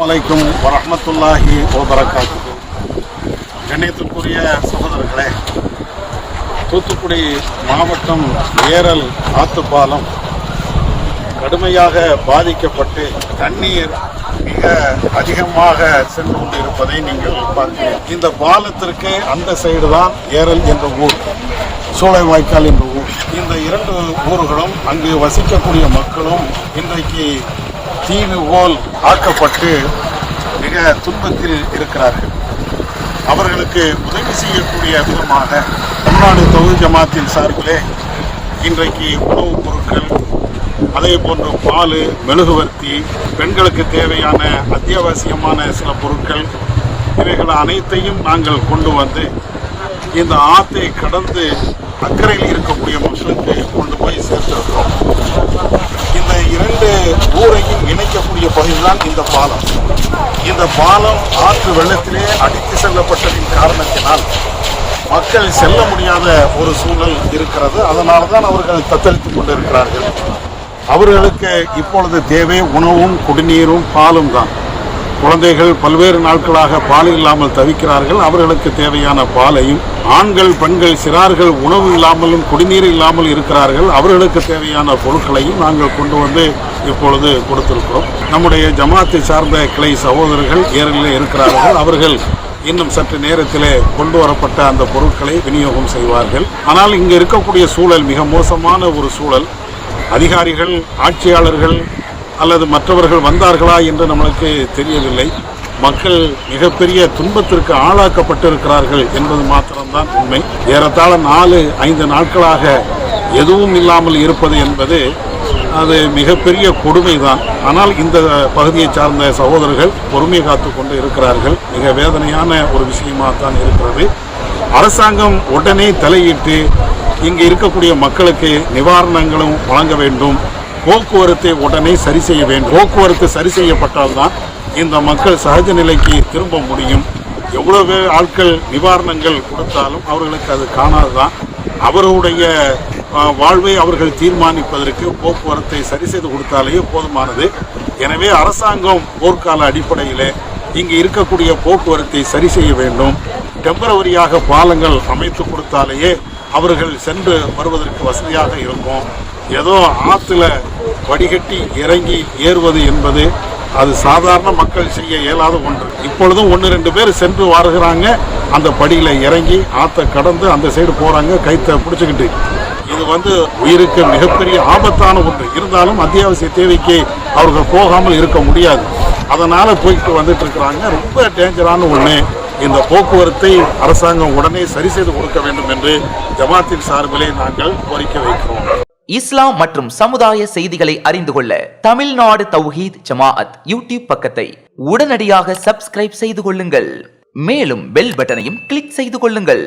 அலைக்கும் வரஹ்மத்துல்லாஹி வபரகாத்துஹு. கண்ணியத்துக்குரிய சகோதரர்களே, தூத்துக்குடி மாவட்டம் ஏரல் ஆத்துப்பாலம் கடுமையாக பாதிக்கப்பட்டு தண்ணீர் மிக அதிகமாக சென்று கொண்டிருப்பதை நீங்கள் பார்க்கிறீர்கள். இந்த பாலத்திற்கு அந்த சைடு தான் ஏரல் என்ற ஊர், சோலைவாய்க்கால் என்ற ஊர். இந்த இரண்டு ஊர்களும் அங்கு வசிக்கக்கூடிய மக்களும் இன்றைக்கு தீவு போல் ஆக்கப்பட்டு மிக துன்பத்தில் இருக்கிறார்கள். அவர்களுக்கு உதவி செய்யக்கூடிய விதமாக தமிழ்நாடு தௌஹீத் ஜமாத்தின் சார்பிலே இன்றைக்கு உணவுப் பொருட்கள், அதே போன்று பால், மெழுகுவர்த்தி, பெண்களுக்கு தேவையான அத்தியாவசியமான சில பொருட்கள், இவைகள் அனைத்தையும் நாங்கள் கொண்டு வந்து இந்த ஆற்றை கடந்து அக்கறையில் இருக்கக்கூடிய மக்களுக்கு கொண்டு போய் சேர்த்திருக்கிறோம். இந்த இரண்டு ஊரையும் இணைக்கக்கூடிய பகுதிதான் இந்த பாலம். இந்த பாலம் ஆற்று வெள்ளத்திலே அடித்து செல்லப்பட்டதின் காரணத்தினால் மக்கள் செல்ல முடியாத ஒரு சூழல் இருக்கிறது. அதனால தான் அவர்கள் தத்தளித்துக் கொண்டிருக்கிறார்கள். அவர்களுக்கு இப்பொழுது தேவை உணவும் குடிநீரும் பாலும் தான். குழந்தைகள் பல்வேறு நாட்களாக பால் இல்லாமல் தவிக்கிறார்கள். அவர்களுக்கு தேவையான பாலையும், ஆண்கள் பெண்கள் சிறார்கள் உணவு இல்லாமலும் குடிநீர் இல்லாமல் இருக்கிறார்கள். அவர்களுக்கு தேவையான பொருட்களையும் நாங்கள் கொண்டு வந்து இப்பொழுது கொடுத்திருக்கிறோம். நம்முடைய ஜமாத்தை சார்ந்த கிளை சகோதரர்கள் ஏரில் இருக்கிறார்கள். அவர்கள் இன்னும் சற்று நேரத்திலே கொண்டு வரப்பட்ட அந்த பொருட்களை விநியோகம் செய்வார்கள். ஆனால் இங்கு இருக்கக்கூடிய சூழல் மிக மோசமான ஒரு சூழல். அதிகாரிகள், ஆட்சியாளர்கள் அல்லது மற்றவர்கள் வந்தார்களா என்று நம்மளுக்கு தெரியவில்லை. மக்கள் மிகப்பெரிய துன்பத்திற்கு ஆளாக்கப்பட்டிருக்கிறார்கள் என்பது மாத்திரம்தான் உண்மை. ஏறத்தாழ 4-5 நாட்களாக எதுவும் இல்லாமல் இருப்பது என்பது அது மிகப்பெரிய கொடுமைதான். ஆனால் இந்த பகுதியை சார்ந்த சகோதரர்கள் பொறுமை காத்து கொண்டு இருக்கிறார்கள். மிக வேதனையான ஒரு விஷயமாகத்தான் இருக்கிறது. அரசாங்கம் உடனே தலையிட்டு இங்கு இருக்கக்கூடிய மக்களுக்கு நிவாரணங்களும் வழங்க வேண்டும். போக்குவரத்தை உடனே சரி செய்ய வேண்டும். போக்குவரத்து சரி செய்யப்பட்டால்தான் இந்த மக்கள் சகஜ நிலைக்கு திரும்ப முடியும். எவ்வளவு ஆட்கள் நிவாரணங்கள் கொடுத்தாலும் அவர்களுக்கு அது காணாதுதான். அவர்களுடைய வாழ்வை அவர்கள் தீர்மானிப்பதற்கு போக்குவரத்தை சரி செய்து கொடுத்தாலேயே போதுமானது. எனவே அரசாங்கம் போர்க்கால அடிப்படையில் இங்கு இருக்கக்கூடிய போக்குவரத்தை சரி செய்ய வேண்டும். டெம்பரவரியாக பாலங்கள் அமைத்து கொடுத்தாலேயே அவர்கள் சென்று வருவதற்கு வசதியாக இருக்கும். ஏதோ ஆற்றுல வடிகட்டி இறங்கி ஏறுவது என்பது அது சாதாரண மக்கள் செய்ய இயலாத ஒன்று. இப்பொழுதும் 1-2 பேர் சென்று வருகிறாங்க. அந்த படியில் இறங்கி ஆற்றை கடந்து அந்த சைடு போகிறாங்க கைத்தை பிடிச்சிக்கிட்டு. இது உயிருக்கு மிகப்பெரிய ஆபத்தான ஒன்று. இருந்தாலும் அத்தியாவசிய தேவைக்கு அவர்கள் போகாமல் இருக்க முடியாது. அதனால் போயிட்டு வந்துட்டு இருக்கிறாங்க. ரொம்ப டேஞ்சரான ஒன்று. இந்த போக்குவரத்தை அரசாங்கம் உடனே சரி செய்து கொடுக்க வேண்டும் என்று ஜமாத்தின் சார்பிலே நாங்கள் கோரிக்கை வைக்கிறோம். இஸ்லாம் மற்றும் சமுதாய செய்திகளை அறிந்து கொள்ள தமிழ்நாடு தௌஹீத் ஜமாஅத் யூடியூப் பக்கத்தை உடனடியாக சப்ஸ்கிரைப் செய்து கொள்ளுங்கள். மேலும் பெல் பட்டனையும் கிளிக் செய்து கொள்ளுங்கள்.